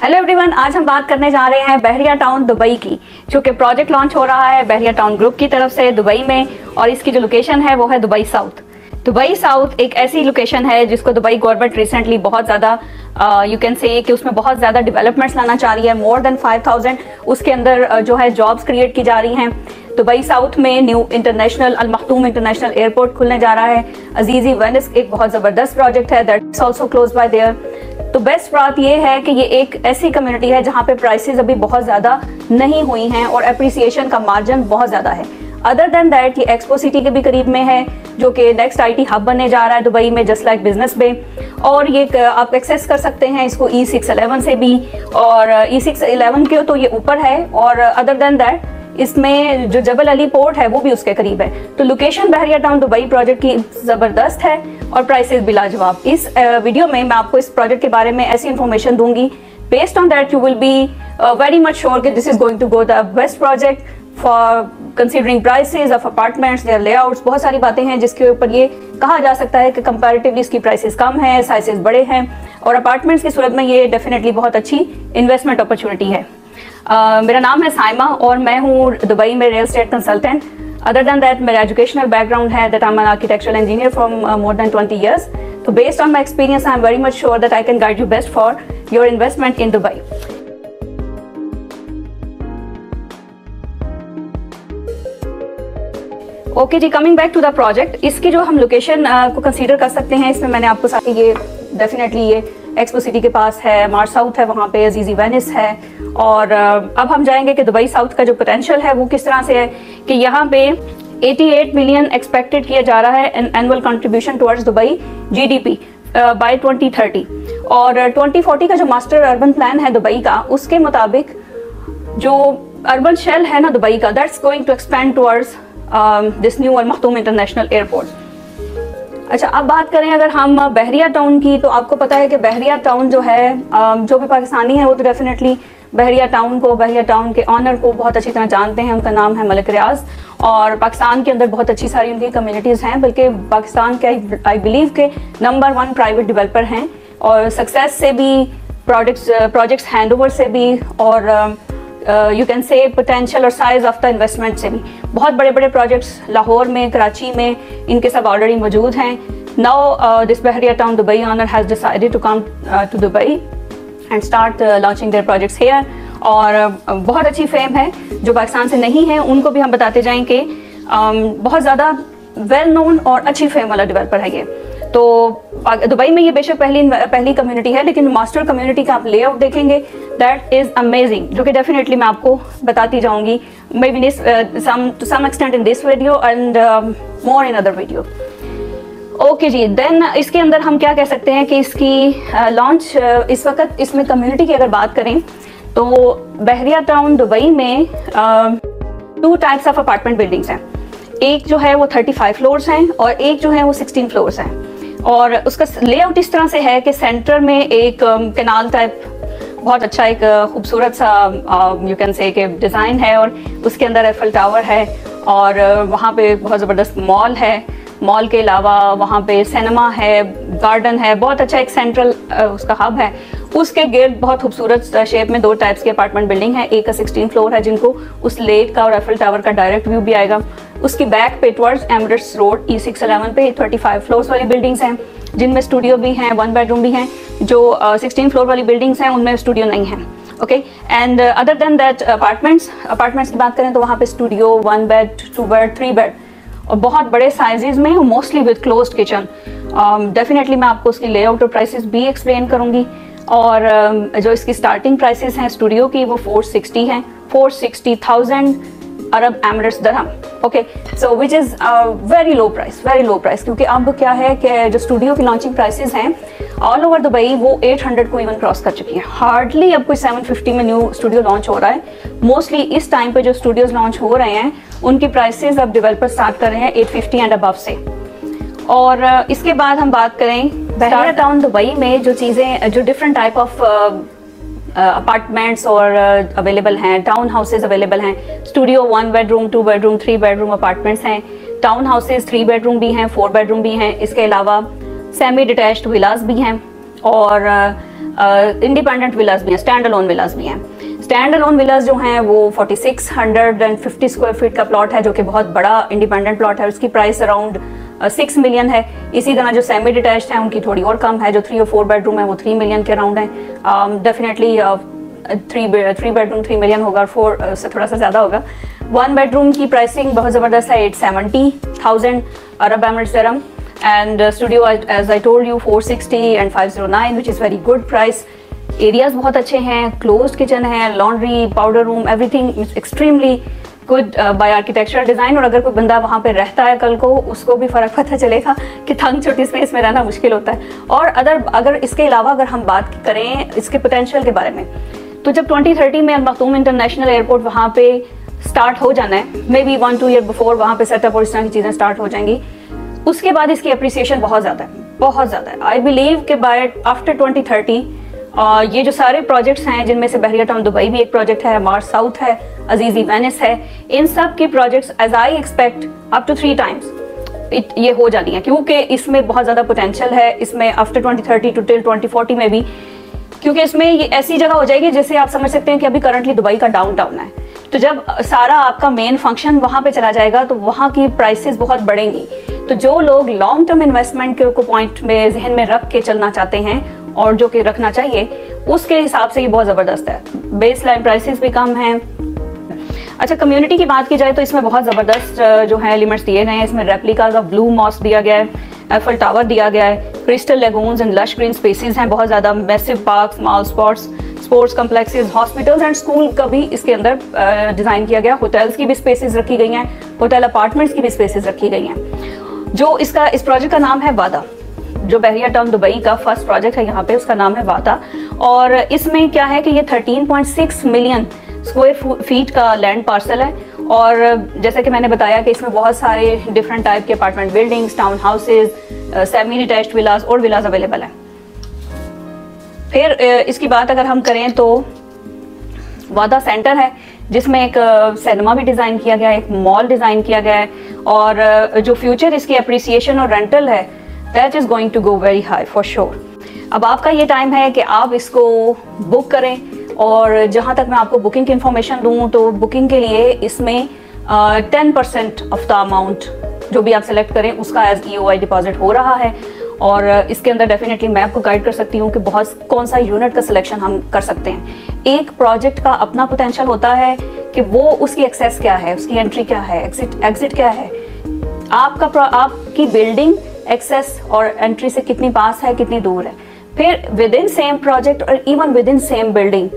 Hello everyone, आज हम बात करने जा रहे हैं बहरिया टाउन दुबई की, जो कि प्रोजेक्ट लॉन्च हो रहा है बहरिया टाउन ग्रुप की तरफ से दुबई में। और इसकी जो लोकेशन है वो है दुबई साउथ। दुबई साउथ एक ऐसी लोकेशन है जिसको दुबई गवर्नमेंट रिसेंटली बहुत ज़्यादा यू कैन से कि उसमें बहुत ज़्यादा डेवलपमेंट्स लाना चाह रही है। मोर देन 5000 उसके अंदर जो है जॉब्स क्रिएट की जा रही हैं। दुबई साउथ में न्यू इंटरनेशनल अल मखदूम इंटरनेशनल एयरपोर्ट खुलने जा रहा है। अजीजी वेनिस एक बहुत ज़बरदस्त प्रोजेक्ट है, that's also close by there. तो बेस्ट बात ये है कि ये एक ऐसी कम्युनिटी है जहाँ पे प्राइसेस अभी बहुत ज़्यादा नहीं हुई हैं और एप्रिसिएशन का मार्जिन बहुत ज़्यादा है। अदर देन दैट ये एक्सपो सिटी के भी करीब में है, जो कि नेक्स्ट आईटी हब बनने जा रहा है दुबई में, जस्ट लाइक बिजनेस बे। और ये आप एक्सेस कर सकते हैं इसको E611 से भी, और E611 के तो ये ऊपर है। और अदर देन दैट इसमें जो जबल अली पोर्ट है वो भी उसके करीब है। तो लोकेशन बहरिया टाउन दुबई प्रोजेक्ट की ज़बरदस्त है और प्राइसेस भी लाजवाब। इस वीडियो में मैं आपको इस प्रोजेक्ट के बारे में ऐसी इन्फॉर्मेशन दूंगी, based on that you will be very much sure कि this is going to go the best project for considering prices of apartments, their layouts. बहुत सारी बातें हैं जिसके ऊपर ये कहा जा सकता है कि कंपैरेटिवली इसकी प्राइसेस कम है, साइजेस बड़े हैं, और अपार्टमेंट्स की सूरत में ये डेफिनेटली बहुत अच्छी इन्वेस्टमेंट अपॉर्चुनिटी है। मेरा नाम है साइमा और मैं हूँ दुबई में real estate consultant. Other than that मेरा एजुकेशनल बैकग्राउंड है that I am an architectural engineer from more than 20 years। तो based on my experience I am very much sure that I can guide you best for your investment in Dubai. Okay ji, coming back to the project, इसकी जो हम location को consider कर सकते हैं, इसमें मैंने आपको साथ ये डेफिनेटली ये एक्सपो सिटी के पास है, मार साउथ है, वहाँ पे अजीजी वेनिस है। और अब हम जाएंगे कि दुबई साउथ का जो पोटेंशियल है वो किस तरह से है, कि यहाँ पे 88 मिलियन एक्सपेक्टेड किया जा रहा है annual contribution towards Dubai GDP by 2030। और 2040 का जो मास्टर अर्बन प्लान है दुबई का, उसके मुताबिक जो अर्बन शेल है ना दुबई का, that's going to expand towards this new Al Maktoum international airport. अच्छा, अब बात करें अगर हम बहरिया टाउन की, तो आपको पता है कि बहरिया टाउन जो है, जो भी पाकिस्तानी है वो तो डेफिनेटली बहरिया टाउन के ऑनर को बहुत अच्छी तरह जानते हैं। उनका नाम है मलिक रियाज, और पाकिस्तान के अंदर बहुत अच्छी सारी उनकी कम्युनिटीज़ हैं, बल्कि पाकिस्तान के आई बिलीव के नंबर 1 प्राइवेट डेवलपर हैं, और सक्सेस से भी, प्रोजेक्ट्स हैंडओवर से भी, और यू कैन से पोटेंशियल और साइज ऑफ द इन्वेस्टमेंट से भी बहुत बड़े बड़े प्रोजेक्ट्स लाहौर में, कराची में, इनके सब ऑलरेडी मौजूद हैं। Now this Bahria Town Dubai owner has decided to come to Dubai and start launching their projects here. और बहुत अच्छी फेम है, जो पाकिस्तान से नहीं है उनको भी हम बताते जाएं कि बहुत ज़्यादा वेल नोन और अच्छी फेम वाला डेवलपर है ये। तो दुबई में ये बेशक पहली कम्युनिटी है, लेकिन मास्टर कम्युनिटी का आप लेआउट देखेंगे, दैट इज़ अमेजिंग, जो कि डेफिनेटली मैं आपको बताती जाऊंगी, maybe to some extent in this video and more in other video. Okay जी, देन इसके अंदर हम क्या कह सकते हैं कि इसकी लॉन्च इस वक्त, इसमें कम्युनिटी की अगर बात करें तो बहरिया टाउन दुबई में 2 टाइप्स ऑफ अपार्टमेंट बिल्डिंग्स हैं। एक जो है वो 35 फ्लोर्स हैं और एक जो है वो 16 फ्लोर्स हैं। और उसका लेआउट इस तरह से है कि सेंटर में एक कैनाल टाइप बहुत अच्छा एक खूबसूरत सा यू कैन से कि डिज़ाइन है, और उसके अंदर एफिल टावर है, और वहाँ पे बहुत ज़बरदस्त मॉल है। मॉल के अलावा वहाँ पे सिनेमा है, गार्डन है, बहुत अच्छा एक सेंट्रल उसका हब है। उसके गिर्द बहुत खूबसूरत शेप में 2 टाइप्स की अपार्टमेंट बिल्डिंग है। एक का 16 फ्लोर है, जिनको उस लेक का और एफिल टावर का डायरेक्ट व्यू भी आएगा। उसकी बैक पे टुवर्ड्स एमिरेट्स रोड E611 पे 35 फ्लोर्स वाली बिल्डिंग्स हैं, जिनमें स्टूडियो भी हैं, 1 बेडरूम भी हैं। जो 16 फ्लोर वाली बिल्डिंग्स हैं उनमें स्टूडियो नहीं है। Okay, and other than that apartments की बात करें तो वहाँ पे स्टूडियो, 1 बेड, 2 बेड, 3 बेड, और बहुत बड़े साइजेस में, mostly with closed kitchen. Definitely मैं आपको उसकी लेआउट और प्राइसेस भी एक्सप्लेन करूँगी। और जो इसकी स्टार्टिंग प्राइसेस हैं स्टूडियो की, वो 460 हैं, 460,000 अरब एमिरेट्स दरहम। Okay, so which is very low price, क्योंकि अब क्या है कि जो स्टूडियो की लॉन्चिंग प्राइसेस हैं ऑल ओवर दुबई वो 800 को इवन क्रॉस कर चुकी है। हार्डली अब कोई 750 में न्यू स्टूडियो लॉन्च हो रहा है। मोस्टली इस टाइम पे जो स्टूडियोज लॉन्च हो रहे हैं उनकी प्राइसेस अब डेवलपर स्टार्ट कर रहे हैं 850 एंड अबव से। और इसके बाद हम बात करें बहरिया टाउन दुबई में जो चीज़ें, जो डिफरेंट टाइप ऑफ अपार्टमेंट्स और अवेलेबल हैं, टाउन हाउसेज अवेलेबल हैं। Studio 1 bedroom, 2 bedroom, 3 bedroom apartments हैं। टाउन हाउसेज 3 बेडरूम भी हैं, 4 बेडरूम भी हैं। इसके अलावा सेमी डिटैच्ड विलास भी हैं, और इंडिपेंडेंट विलास भी हैं, स्टैंड अलोन विलास भी हैं। स्टैंड अलोन विलास जो हैं वो 4650 स्क्वायर फीट का प्लॉट है, जो कि बहुत बड़ा इंडिपेंडेंट प्लॉट है। उसकी प्राइस अराउंड 6 मिलियन है। इसी तरह जो सेमी डिटैच्ड है उनकी थोड़ी और कम है, जो 3 और 4 बेडरूम है वो 3 मिलियन के अराउंड है। डेफिनेटली 3 बेडरूम 3 मिलियन होगा, 4 से थोड़ा सा ज़्यादा होगा। 1 बेडरूम की प्राइसिंग बहुत ज़बरदस्त है, 870,000 Arab Emirates dirham, and studio as I told you 460 and 509 which is very good price. Areas बहुत अच्छे हैं, क्लोज्ड किचन है, laundry, powder room, everything is extremely good by architectural design. और अगर कोई बंदा वहाँ पे रहता है कल को, उसको भी फ़र्क पता चलेगा कि तंग छोटी स्पेस में रहना मुश्किल होता है। और अगर इसके अलावा अगर हम बात करें इसके पोटेंशियल के बारे में, तो जब 2030 में अल मखदूम इंटरनेशनल एयरपोर्ट वहाँ पे स्टार्ट हो जाना है, मे बी 1-2 ईयर बिफोर वहाँ पे सेटअप और इस तरह की चीज़ें स्टार्ट हो जाएंगी, उसके बाद इसकी अप्रिसिएशन बहुत ज़्यादा है, बहुत ज़्यादा है। आई बिलीव कि बाय आफ्टर 2030 ये जो सारे प्रोजेक्ट्स हैं, जिनमें से बहरिया टाउन दुबई भी एक प्रोजेक्ट है, मार्स साउथ है, अजीजी वेनिस है, इन सब के projects as I expect up to 3 times ये हो जानी है, क्योंकि इसमें बहुत ज़्यादा पोटेंशियल है। इसमें आफ्टर 2030 टू टिल 2040 में भी, क्योंकि इसमें ये ऐसी जगह हो जाएगी जैसे आप समझ सकते हैं कि अभी करंटली दुबई का डाउनटाउन है। तो जब सारा आपका मेन फंक्शन वहाँ पे चला जाएगा तो वहाँ की प्राइसेस बहुत बढ़ेंगी। तो जो लोग लॉन्ग टर्म इन्वेस्टमेंट को पॉइंट में जहन में रख के चलना चाहते हैं और जो कि रखना चाहिए, उसके हिसाब से ये बहुत ज़बरदस्त है। बेस लाइन प्राइसेस भी कम हैं। अच्छा, कम्युनिटी की बात की जाए तो इसमें बहुत ज़बरदस्त जो है एलिमेंट्स दिए गए हैं। इसमें रेप्लिकाज ऑफ ब्लू मॉस्क दिया गया है, एफल टावर दिया गया है, crystal lagoons and lush green spaces हैं बहुत ज़्यादा, massive parks, mall spots, sports complexes, hospitals and school का भी इसके अंदर डिज़ाइन किया गया। होटल्स की भी स्पेसेस रखी गई हैं, होटल अपार्टमेंट्स की भी स्पेसेस रखी गई हैं। जो इस प्रोजेक्ट का नाम है वादा, जो बहरिया टाउन दुबई का फर्स्ट प्रोजेक्ट है यहाँ पे, उसका नाम है वादा। और इसमें क्या है कि ये 13.6 मिलियन स्क्वायर फीट का लैंड पार्सल है। और जैसे कि मैंने बताया कि इसमें बहुत सारे डिफरेंट टाइप के apartment buildings, town houses, semi detached villas और विलास अवेलेबल हैं। फिर इसकी बात अगर हम करें तो वादा सेंटर है, जिसमें एक सिनेमा भी डिज़ाइन किया गया है, एक मॉल डिज़ाइन किया गया है। और जो फ्यूचर इसकी अप्रिसिएशन और रेंटल है, that is going to go very high for sure. अब आपका ये टाइम है कि आप इसको बुक करें। और जहाँ तक मैं आपको बुकिंग की इन्फॉर्मेशन दूँ, तो बुकिंग के लिए इसमें 10% ऑफ द अमाउंट जो भी आप सेलेक्ट करें उसका एज EOI डिपॉजिट हो रहा है। और इसके अंदर डेफिनेटली मैं आपको गाइड कर सकती हूँ कि बहुत कौन सा यूनिट का सिलेक्शन हम कर सकते हैं। एक प्रोजेक्ट का अपना पोटेंशियल होता है कि वो उसकी एक्सेस क्या है, उसकी एंट्री क्या है, एग्जिट क्या है, आपकी बिल्डिंग एक्सेस और एंट्री से कितनी पास है, कितनी दूर है। फिर विद इन सेम प्रोजेक्ट और even with in same building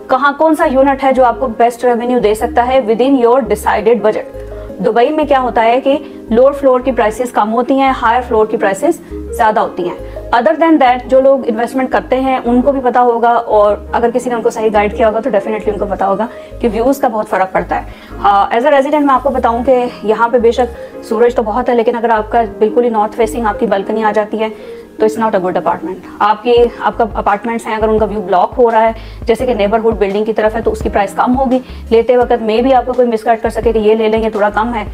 कौन सा यूनिट है जो आपको बेस्ट रेवेन्यू दे सकता है with in your decided budget. Dubai में क्या होता है कि लोअर फ्लोर की प्राइसेस कम होती हैं, हायर फ्लोर की प्राइसेस ज़्यादा होती हैं। अदर देन दैट जो लोग इन्वेस्टमेंट करते हैं उनको भी पता होगा, और अगर किसी ने उनको सही गाइड किया होगा तो डेफिनेटली उनको पता होगा कि व्यूज़ का बहुत फ़र्क पड़ता है। एज अ रेजिडेंट मैं आपको बताऊं कि यहाँ पे बेशक सूरज तो बहुत है, लेकिन अगर आपका बिल्कुल ही नॉर्थ फेसिंग आपकी बालकनी आ जाती है तो it's not a good apartment. आपका अपार्टमेंट्स हैं, अगर उनका व्यू ब्लॉक हो रहा है जैसे कि नेबरहुड बिल्डिंग की तरफ है, तो उसकी प्राइस कम होगी। लेते वक्त मे भी आपको कोई मिसगाइड कर सके कि ये ले लें, ये थोड़ा कम है,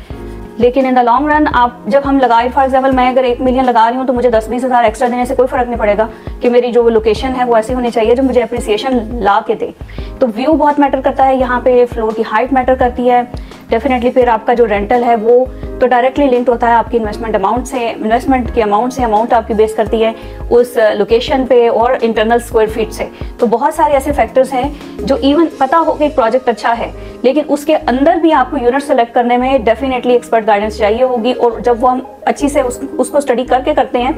लेकिन इन द लॉन्ग रन आप जब हम लगाए, फॉर एग्जाम्पल मैं अगर 1 मिलियन लगा रही हूँ तो मुझे 10-20 हज़ार एक्स्ट्रा देने से कोई फर्क नहीं पड़ेगा कि मेरी जो लोकेशन है वो ऐसी होनी चाहिए जो मुझे अप्रिसिएशन ला के दे। तो व्यू बहुत मैटर करता है यहाँ पे, फ्लोर की हाइट मैटर करती है डेफिनेटली। फिर आपका जो रेंटल है वो तो डायरेक्टली लिंक्ड होता है आपकी इन्वेस्टमेंट अमाउंट से, इन्वेस्टमेंट के अमाउंट से। अमाउंट आपकी बेस करती है उस लोकेशन पे और इंटरनल स्क्वायर फीट से। तो बहुत सारे ऐसे फैक्टर्स हैं जो इवन पता हो कि एक प्रोजेक्ट अच्छा है, लेकिन उसके अंदर भी आपको यूनिट सेलेक्ट करने में डेफिनेटली एक्सपर्ट गाइडेंस चाहिए होगी। और जब वो हम अच्छी से उसको स्टडी करके करते हैं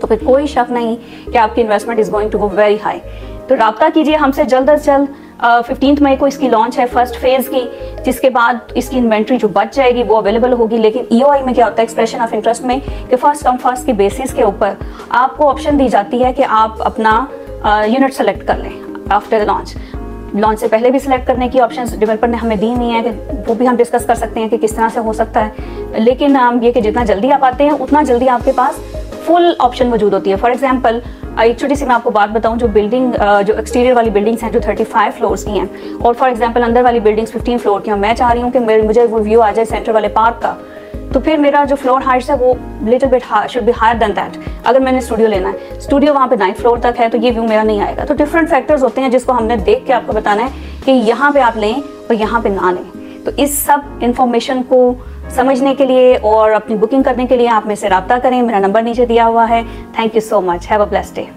तो फिर कोई शक नहीं कि आपकी investment is going to go very high. तो राब्ता कीजिए हमसे जल्द अज जल्द। 15 मई को इसकी लॉन्च है फर्स्ट फेज की, जिसके बाद इसकी इन्वेंट्री जो बच जाएगी वो अवेलेबल होगी। लेकिन EOI में क्या होता है, एक्सप्रेशन ऑफ इंटरेस्ट में, कि फर्स्ट कम फर्स्ट की बेसिस के ऊपर आपको ऑप्शन दी जाती है कि आप अपना यूनिट सेलेक्ट कर लें आफ्टर द लॉन्च से पहले भी सिलेक्ट करने की ऑप्शंस डेवलपर ने हमें दी नहीं है, कि वो भी हम डिस्कस कर सकते हैं कि किस तरह से हो सकता है। लेकिन ये कि जितना जल्दी आप आते हैं उतना जल्दी आपके पास फुल ऑप्शन मौजूद होती है। फॉर एग्जांपल एक छोटी सी मैं आपको बात बताऊं, जो बिल्डिंग जो एक्सटीरियर वाली बिल्डिंग्स हैं जो 35 फ्लोर्स की हैं, और फॉर एग्जांपल अंदर वाली बिल्डिंग्स 15 फ्लोर की हैं, मैं चाह रही हूँ कि मुझे वो व्यू आ जाए सेंटर वाले पार्क का, तो फिर मेरा जो फ्लोर हाइट्स है वो little bit should be higher than that. अगर मैंने स्टूडियो लेना है, स्टूडियो वहाँ पे 9th फ्लोर तक है, तो ये व्यू मेरा नहीं आएगा। तो डिफरेंट फैक्टर्स होते हैं जिसको हमने देख के आपको बताना है कि यहाँ पे आप लें और यहाँ पे ना लें। तो इस सब इंफॉर्मेशन को समझने के लिए और अपनी बुकिंग करने के लिए आप मेरे से रब्ता करें। मेरा नंबर नीचे दिया हुआ है। Thank you so much. Have a blessed day.